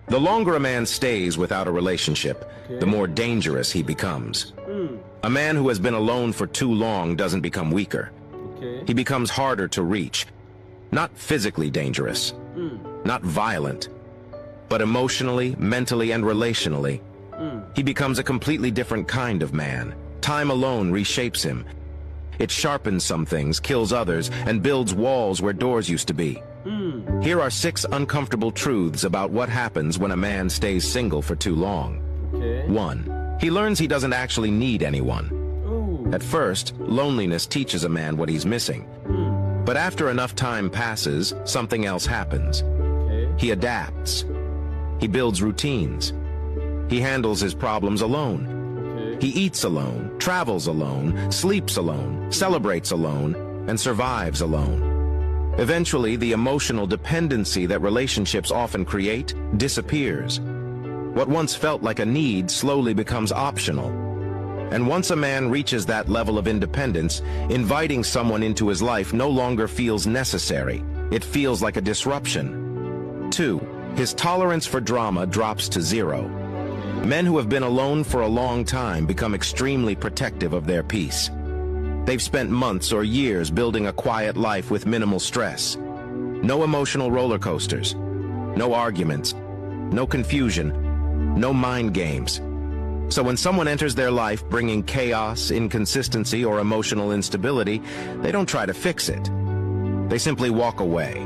The longer a man stays without a relationship, Okay. the more dangerous he becomes. A man who has been alone for too long doesn't become weaker. Okay. He becomes harder to reach. Not physically dangerous, not violent, but emotionally, mentally, and relationally. He becomes a completely different kind of man. Time alone reshapes him. It sharpens some things, kills others, and builds walls where doors used to be. Here are 6 uncomfortable truths about what happens when a man stays single for too long. Okay. 1. He learns he doesn't actually need anyone. Ooh. At first, loneliness teaches a man what he's missing. But after enough time passes, something else happens. Okay. He adapts. He builds routines. He handles his problems alone. Okay. He eats alone, travels alone, sleeps alone, celebrates alone, and survives alone. Eventually, the emotional dependency that relationships often create disappears. What once felt like a need slowly becomes optional. And once a man reaches that level of independence, inviting someone into his life no longer feels necessary. It feels like a disruption. 2. His tolerance for drama drops to 0. Men who have been alone for a long time become extremely protective of their peace. They've spent months or years building a quiet life with minimal stress. No emotional roller coasters, no arguments, no confusion, no mind games. So when someone enters their life bringing chaos, inconsistency, or emotional instability, they don't try to fix it. They simply walk away.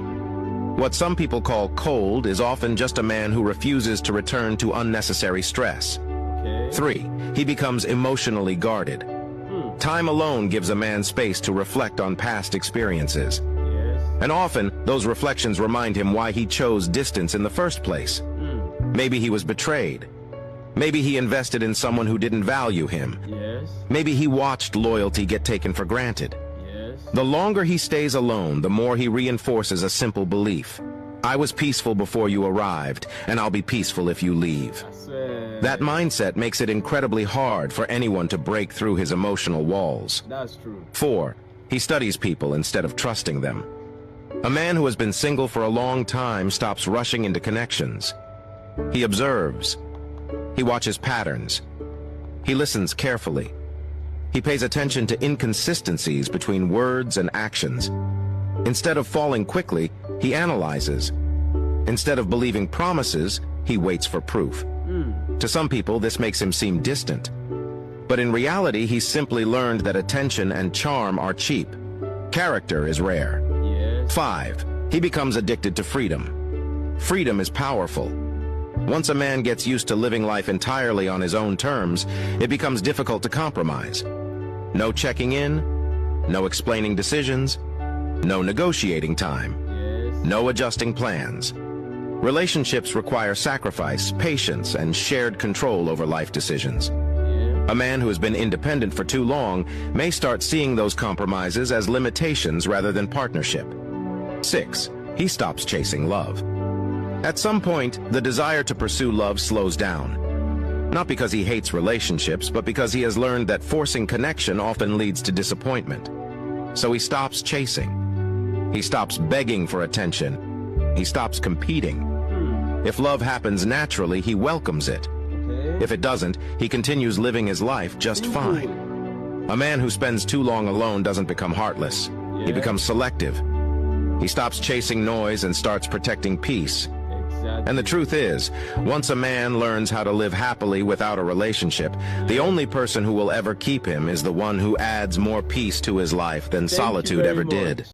What some people call cold is often just a man who refuses to return to unnecessary stress. Okay. 3. He becomes emotionally guarded. Time alone gives a man space to reflect on past experiences. Yes. And often, those reflections remind him why he chose distance in the first place. Maybe he was betrayed. Maybe he invested in someone who didn't value him. Yes. Maybe he watched loyalty get taken for granted. Yes. The longer he stays alone, the more he reinforces a simple belief. I was peaceful before you arrived, and I'll be peaceful if you leave. I swear. That mindset makes it incredibly hard for anyone to break through his emotional walls. That's true. 4. He studies people instead of trusting them. A man who has been single for a long time stops rushing into connections. He observes. He watches patterns. He listens carefully. He pays attention to inconsistencies between words and actions. Instead of falling quickly, he analyzes. Instead of believing promises, he waits for proof. To some people, this makes him seem distant. But in reality, he's simply learned that attention and charm are cheap. Character is rare. Yes. 5. He becomes addicted to freedom. Freedom is powerful. Once a man gets used to living life entirely on his own terms, it becomes difficult to compromise. No checking in, no explaining decisions, no negotiating time, Yes. no adjusting plans. Relationships require sacrifice, patience, and shared control over life decisions. Yeah. A man who has been independent for too long may start seeing those compromises as limitations rather than partnership. 6. He stops chasing love. At some point, the desire to pursue love slows down. Not because he hates relationships, but because he has learned that forcing connection often leads to disappointment. So he stops chasing. He stops begging for attention. He stops competing. If love happens naturally, he welcomes it. Okay. If it doesn't, he continues living his life just fine. A man who spends too long alone doesn't become heartless. He Yeah. becomes selective. He stops chasing noise and starts protecting peace. Exactly. And the truth is, once a man learns how to live happily without a relationship, the only person who will ever keep him is the one who adds more peace to his life than Thank you solitude very ever much. did.